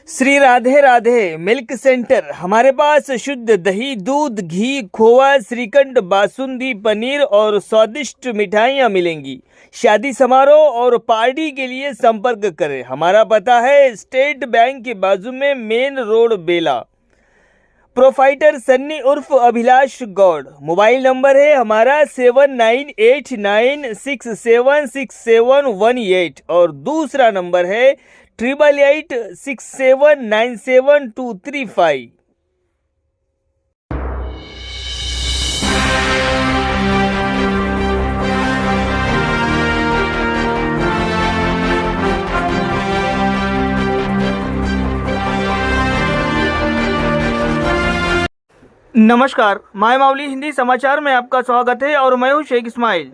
Shri Radhe Radhe milk centre. हमारे पास शुद्ध दही, दूध, घी, खोआ, श्रीखंड, बासुंदी, पनीर और स्वादिष्ट मिठाइयाँ मिलेंगी। शादी समारोह और पार्टी के लिए संपर्क करें। हमारा पता है स्टेट बैंक के बाजू में, मेन रोड, बेला। प्रोफाइटर सन्नी उर्फ अभिलाष गौड़। मोबाइल नंबर है हमारा 7989676718 और दूसरा नंबर है 8886797235। नमस्कार, माय मावली हिंदी समाचार में आपका स्वागत है और मैं हूं शेख इस्माइल।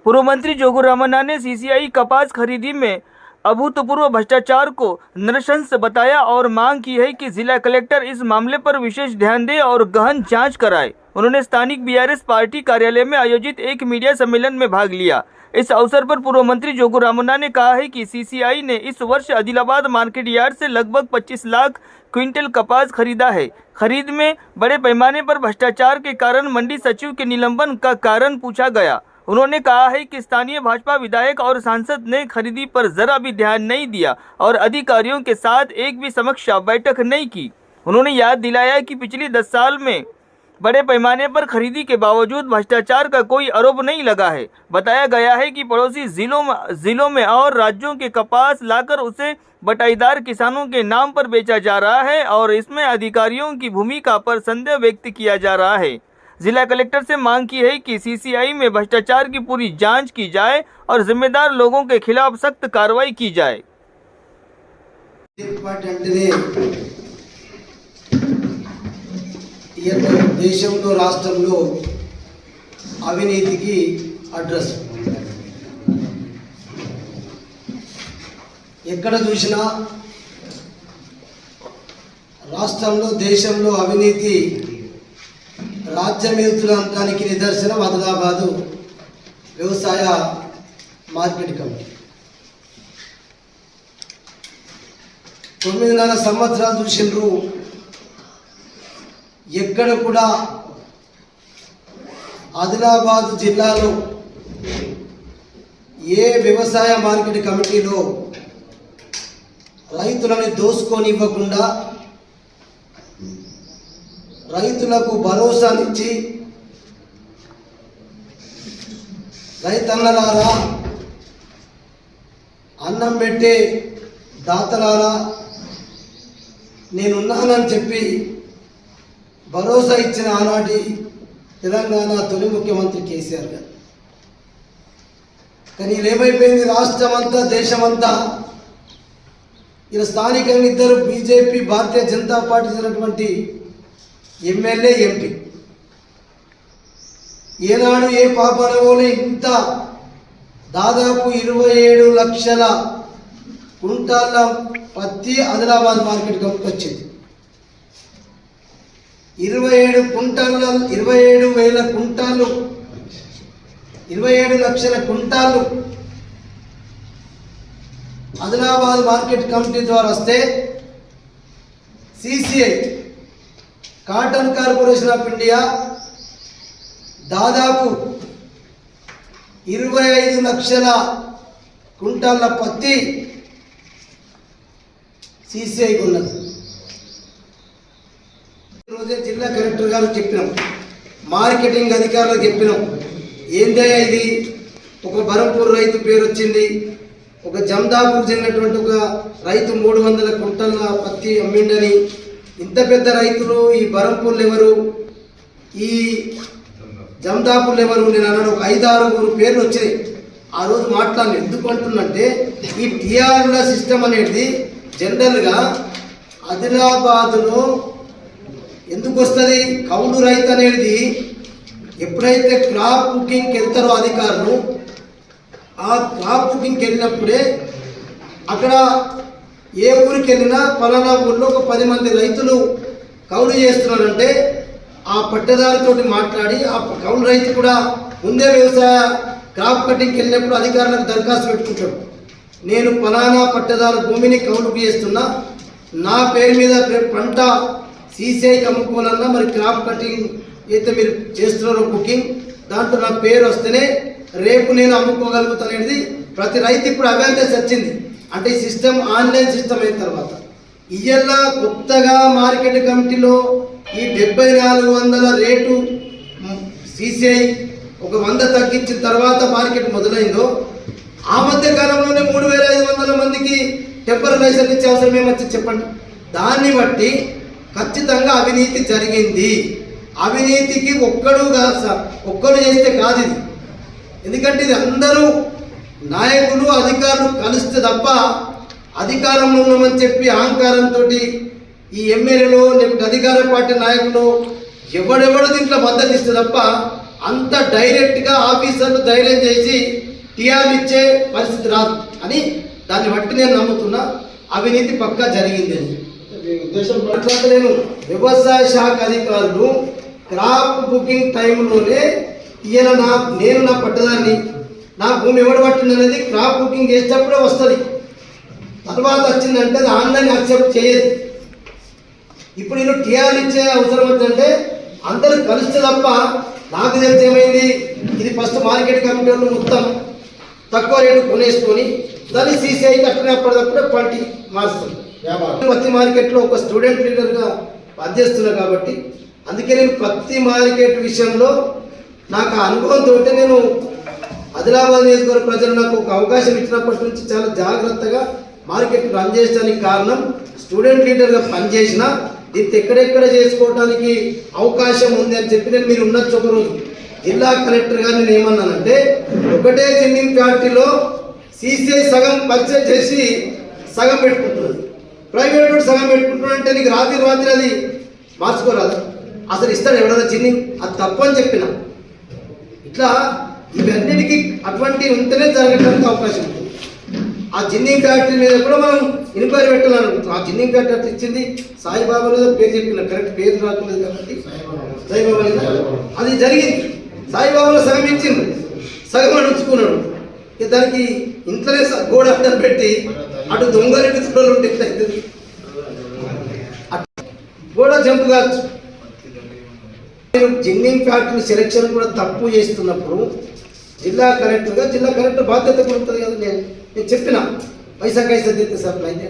पूर्व मंत्री जोगू रामन्ना ने सीसीआई कपास खरीदी में अभूतपूर्व भ्रष्टाचार को नृशंस बताया और मांग की है कि जिला कलेक्टर इस मामले पर विशेष ध्यान दे और गहन जांच कराए। उन्होंने स्थानिक बीआरएस पार्टी कार्यालय में आयोजित एक मीडिया सम्मेलन में भाग लिया। इस अवसर पर पूर्व मंत्री जोगू रामन्ना ने कहा है कि सीसीआई ने इस वर्ष आदिलाबाद मार्केट यार्ड से लगभग 25 लाख क्विंटल कपास खरीदा है। खरीद में बड़े पैमाने पर भ्रष्टाचार के कारण मंडी सचिव के निलंबन का कारण पूछा गया। उन्होंने कहा है कि स्थानीय भाजपा विधायक और सांसद ने खरीदी पर जरा भी ध्यान नहीं दिया और अधिकारियों के साथ एक भी समीक्षा बैठक नहीं की। उन्होंने याद दिलाया कि पिछले 10 साल में बड़े पैमाने पर खरीदी के बावजूद भ्रष्टाचार का कोई आरोप नहीं लगा है। बताया गया है कि पड़ोसी जिलों में और राज्यों के कपास लाकर उसे बटाईदार किसानों के नाम पर बेचा जा रहा है और इसमें अधिकारियों की भूमिका पर संदेह व्यक्त किया जा रहा है। जिला कलेक्टर से मांग की है कि सीसीआई में भ्रष्टाचार की पूरी जांच की जाए और जिम्मेदार लोगों के खिलाफ सख्त कार्रवाई की जाए। దేశంలో రాష్ట్రంలో అవినీతికి అడ్రస్ ఎక్కడ చూసినా రాష్ట్రంలో దేశంలో అవినీతి రాజ్యమేలుతున్నదానికి నిదర్శనం ఆదిలాబాద్ వ్యవసాయ మార్కెట్ కమిటీ 9 సంవత్సరాలు చూసిండ్రు। ఎక్కడ కూడా ఆదిలాబాద్ జిల్లాలో ఏ వ్యవసాయ మార్కెట్ కమిటీలో రైతులను దోసుకొనివ్వకుండా రైతులకు భరోసానిచ్చి రైతన్నలారా, అన్నం పెట్టే దాతలారా, నేనున్నానని చెప్పి భరోసా ఇచ్చిన ఆనాటి తెలంగాణ తొలి ముఖ్యమంత్రి కేసీఆర్ గారు. కానీ ఏమైపోయింది, రాష్ట్రమంతా దేశమంతా ఇలా స్థానికంగా ఇద్దరు బీజేపీ భారతీయ జనతా పార్టీ చెందినటువంటి ఎమ్మెల్యే, ఎంపీ ఏనాడు ఏ పాపనవోలే ఇంత దాదాపు 27 లక్షల కుంటాల పత్తి ఆదిలాబాద్ మార్కెట్ కమిటీకి వచ్చింది। 27 లక్షల కుంటాలు ఆదిలాబాద్ మార్కెట్ కమిటీ ద్వారా వస్తే CCI cotton corporation of India దాదాపు 25 లక్షల కుంటాల పత్తి సిసిఐకి ఉన్నది। రోజే జిల్లా కలెక్టర్ గారు చెప్పినాం, మార్కెటింగ్ అధికారులకు చెప్పినాం, ఏందయ్యా ఇది, ఒక బరంపూర్ రైతు పేరు వచ్చింది, ఒక జమ్దాపూర్ చెందినటువంటి ఒక రైతు 300 కుంటల పత్తి అమ్మిండని, ఇంత పెద్ద రైతులు ఈ బరంపూర్లు ఎవరు, ఈ జమ్దాపూర్లు ఎవరు, నేను అన్నాడు। ఒక 5-6 పేర్లు వచ్చినాయి। ఆ రోజు మాట్లాడిన, ఎందుకు అంటున్నంటే ఈ టీఆర్ల సిస్టమ్ అనేది జనరల్గా ఆదిలాబాద్లో ఎందుకు వస్తుంది, కౌలు రైతు అనేది ఎప్పుడైతే క్రాప్ బుకింగ్కి వెళ్తారో అధికారులు, ఆ క్రాప్ బుకింగ్కి వెళ్ళినప్పుడే అక్కడ ఏ ఊరికి వెళ్ళినా పలానా ఊళ్ళో ఒక 10 మంది రైతులు కౌలు చేస్తున్నారంటే ఆ పట్టదారుతో మాట్లాడి ఆ కౌలు రైతు కూడా ముందే వ్యవసాయ క్రాప్ కటింగ్కి వెళ్ళినప్పుడు అధికారులకు దరఖాస్తు పెట్టుకుంటాడు, నేను ఫలానా పట్టదారు భూమిని కౌలుకు చేస్తున్నా, నా పేరు మీద పంట సీసీఐకి అమ్ముకోవాలన్నా మరి క్రాప్ కటింగ్ అయితే మీరు చేస్తున్నారో బుకింగ్ దాంట్లో నా పేరు వస్తేనే రేపు నేను అమ్ముకోగలుగుతాను అనేది ప్రతి రైతు ఇప్పుడు అవేర్నెస్ వచ్చింది. అంటే ఈ సిస్టమ్ ఆన్లైన్ సిస్టమ్ అయిన తర్వాత ఇయ్యల్ల కొత్తగా మార్కెట్ కమిటీలో ఈ 7400 రేటు సీసీఐ ఒక 100 తగ్గించిన తర్వాత మార్కెట్ మొదలైందో ఆ మధ్య కాలంలోనే 3500 మందికి టెంపరీ లైసెన్స్ ఇచ్చే అవసరం ఏమొచ్చి చెప్పండి. దాన్ని బట్టి ఖచ్చితంగా అవినీతి జరిగింది. అవినీతికి ఒక్కడు చేస్తే కాదు ఇది. ఎందుకంటే ఇది అందరూ నాయకులు అధికారులు కలిస్తే తప్ప అధికారంలో ఉన్నామని చెప్పి అహంకారంతో ఈ ఎమ్మెల్యేలు లేకపోతే అధికార పార్టీ నాయకులు ఎవడెవడు దీంట్లో మద్దతు ఇస్తే తప్ప అంత డైరెక్ట్గా ఆఫీసర్లు ధైర్యం చేసి టీఆర్లు ఇచ్చే పరిస్థితి రాదు అని దాన్ని బట్టి నేను నమ్ముతున్నా అవినీతి పక్కా జరిగింది అని. నేను వ్యవసాయ శాఖ అధికారులు క్రాప్ బుకింగ్ టైంలోనే నేను నా పట్టదాన్ని నా భూమి ఎవడు పట్టింది అనేది క్రాప్ బుకింగ్ చేసేటప్పుడే వస్తుంది. తర్వాత వచ్చిందంటే అది ఆన్లైన్ యాక్సెప్ట్ చేయదు. ఇప్పుడు నేను టీఆర్లు ఇచ్చే అవసరం వచ్చిందంటే అందరూ కలిస్తే తప్ప నాకు తెలిసి ఏమైంది ఇది ఫస్ట్ మార్కెట్ కమిటీలు మొత్తం తక్కువ రేటు కొనేసుకొని దాన్ని సీసీఐకి అప్పటికప్పుడే పంటి మారుస్తుంది. ప్రతి మార్కెట్లో ఒక స్టూడెంట్ లీడర్గా పనిచేస్తున్నా కాబట్టి అందుకే నేను ప్రతి మార్కెట్ విషయంలో నాకు ఆ అనుభవంతో నేను ఆదిలాబాద్ నియోజకవర్గ ప్రజలు నాకు ఒక అవకాశం ఇచ్చినప్పటి నుంచి చాలా జాగ్రత్తగా మార్కెట్ రన్ చేయడానికి కారణం స్టూడెంట్ లీడర్గా పనిచేసిన దీన్ని ఎక్కడెక్కడ చేసుకోవడానికి అవకాశం ఉంది అని చెప్పి నేను మీరు ఉన్నచ్చు ఒకరోజు జిల్లా కలెక్టర్ గారు నేను ఏమన్నానంటే ఒకటే జిన్నింగ్ ఫ్యాక్టరీలో సీసీఐ సగం పర్చేజ్ చేసి సగం పెట్టుకుంటున్నది, ప్రైవేట్ వాడు సగం పెట్టుకుంటున్నాడు అంటే నీకు రాత్రి అది మార్చుకోరాదు. అసలు ఇస్తాడు ఎవడన్నా జిన్నింగ్ అది తప్పని చెప్పిన. ఇట్లా ఇవన్నిటికీ అటువంటి ఉంటేనే జరగడానికి అవకాశం ఉంటుంది. ఆ జిన్నింగ్ ఫ్యాక్టరీ మీద కూడా మనం ఎంక్వైరీ పెట్టాలనుకుంటున్నాం. ఆ జిన్నింగ్ ఫ్యాక్టరీ అట్లా ఇచ్చింది సాయిబాబా పేరు చెప్పిన కరెక్ట్ పేరు రాకలేదు కాబట్టి సాయిబాబా అది జరిగింది. సాయిబాబాలో సగం ఇచ్చింది, సగం ఉంచుకున్నాడు. దానికి ఇంట్లోనే గోడ అడ్డం పెట్టి అటు దొంగలు తుడలు ఉంటే ఎట్లయితుంది, గోడ జంపు కావచ్చు. జిన్నింగ్ ఫ్యాక్టరీ సెలెక్షన్ కూడా తప్పు చేస్తున్నప్పుడు జిల్లా కలెక్టర్ బాధ్యత కూడా ఉంటుంది కదా. నేను చెప్పిన పైసా తీస్తే సార్ అయితే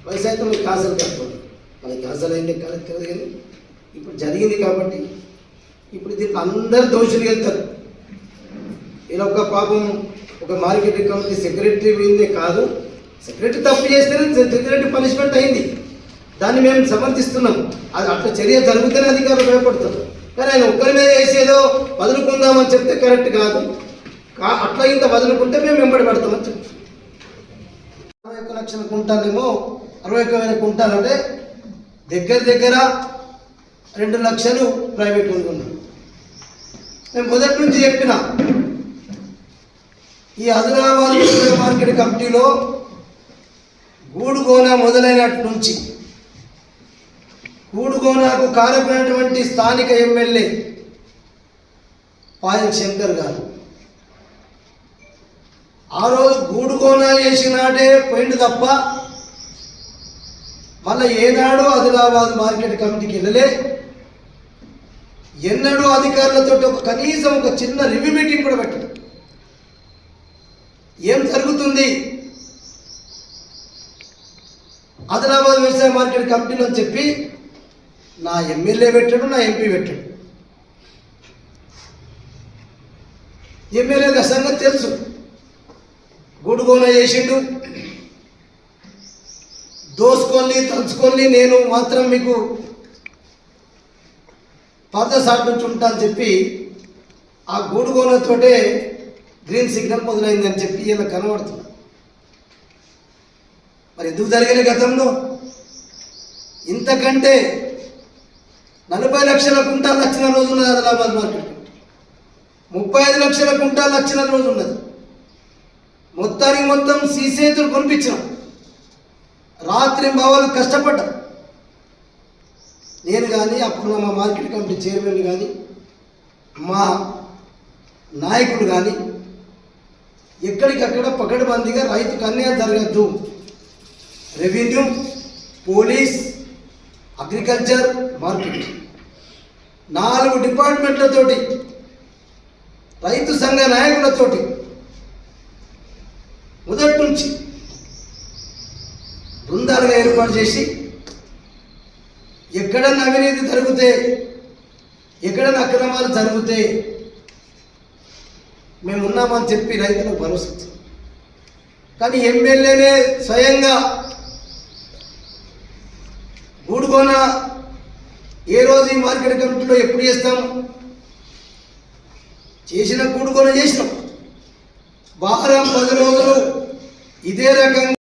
పైసా అయితే మీకు క్యాన్సల్ కట్టుకోండి, అది క్యాన్సల్ అయింది కలెక్టర్ కానీ ఇప్పుడు జరిగింది కాబట్టి ఇప్పుడు దీంట్లో అందరు దోషులు వెళ్తారు. ఇలా ఒక పాపం ఒక మార్కెట్ కమిటీ సెక్రటరీ మీదే కాదు, సెక్రటరీ తప్పు చేస్తేనే సెక్రటరీ పనిష్మెంట్ అయింది, దాన్ని మేము సమర్థిస్తున్నాం. అది అట్లా చర్య జరుగుతూనే అధికారులు భయపడతారు. కానీ ఆయన ఒక్కరి మీద వేసేదో వదులుకుందామని చెప్తే కరెక్ట్ కాదు. అట్లా ఇంత వదులుకుంటే మేము వెంబడి పడతామని చెప్తాం. 61 లక్షల కుంటాలేమో 61,000 కుంటాలంటే దగ్గర 2 లక్షలు ప్రైవేట్ ఉన్నాం. నేను మొదటి నుంచి చెప్పిన ఈ ఆదిలాబాద్ మార్కెట్ కమిటీలో గూడుగోన మొదలైనటు నుంచి గూడుగోనకు కారకున్నటువంటి స్థానిక ఎమ్మెల్యే పాయల్ శంకర్ గారు ఆ రోజు గూడుగోన చేసినాడే పోయిండు తప్ప మళ్ళీ ఏనాడు ఆదిలాబాద్ మార్కెట్ కమిటీకి వెళ్ళలే. ఎన్నడూ అధికారులతో కనీసం ఒక చిన్న రివ్యూ మీటింగ్ కూడా పెట్టారు. ఏం జరుగుతుంది ఆదిలాబాద్ వ్యవసాయ మార్కెట్ కమిటీలో అని చెప్పి నా ఎమ్మెల్యే పెట్టాడు, నా ఎంపీ పెట్టాడు. ఎమ్మెల్యేగా సంగతి తెలుసు, గూడుగోన చేసిండు, దోసుకొని తంచుకొని నేను మాత్రం మీకు పాదసాట్ నుంచి ఉంటా అని చెప్పి ఆ గూడుగోనతోటే గ్రీన్ సిగ్నల్ మొదలైందని చెప్పి ఇలా కనబడుతుంది. మరి ఎందుకు జరిగిన గతంలో ఇంతకంటే 40 లక్షల కుంటాలు వచ్చిన రోజు ఉన్నది ఆదిలాబాద్ మార్కెట్, 35 లక్షల కుంటాలు వచ్చిన రోజు ఉన్నది. మొత్తానికి మొత్తం సీసేతులు కొనిపించాం, రాత్రి బావాలు కష్టపడ్డాం. నేను కానీ అప్పుడు మా మార్కెట్ కమిటీ చైర్మన్ కానీ మా నాయకుడు కానీ ఎక్కడికక్కడ పకడ్బందీగా రైతుకు అన్యాయం జరగద్దు, రెవెన్యూ పోలీస్, అగ్రికల్చర్, మార్కెటింగ్ 4 డిపార్ట్మెంట్లతోటి, రైతు సంఘ నాయకులతోటి మొదటి నుంచి బృందాలుగా ఏర్పాటు చేసి ఎక్కడన్నా అవినీతి జరిగితే, ఎక్కడన్నా అక్రమాలు జరిగితే మేము ఉన్నామని చెప్పి రైతులకు భరోసా ఇచ్చాం. కానీ ఎమ్మెల్యేనే స్వయంగా గూడుగోన ఏ రోజు ఈ మార్కెట్ కమిటీలో ఎప్పుడు చేస్తాం, చేసిన గూడుగోన చేసినాం. వారం 10 రోజులు ఇదే రకంగా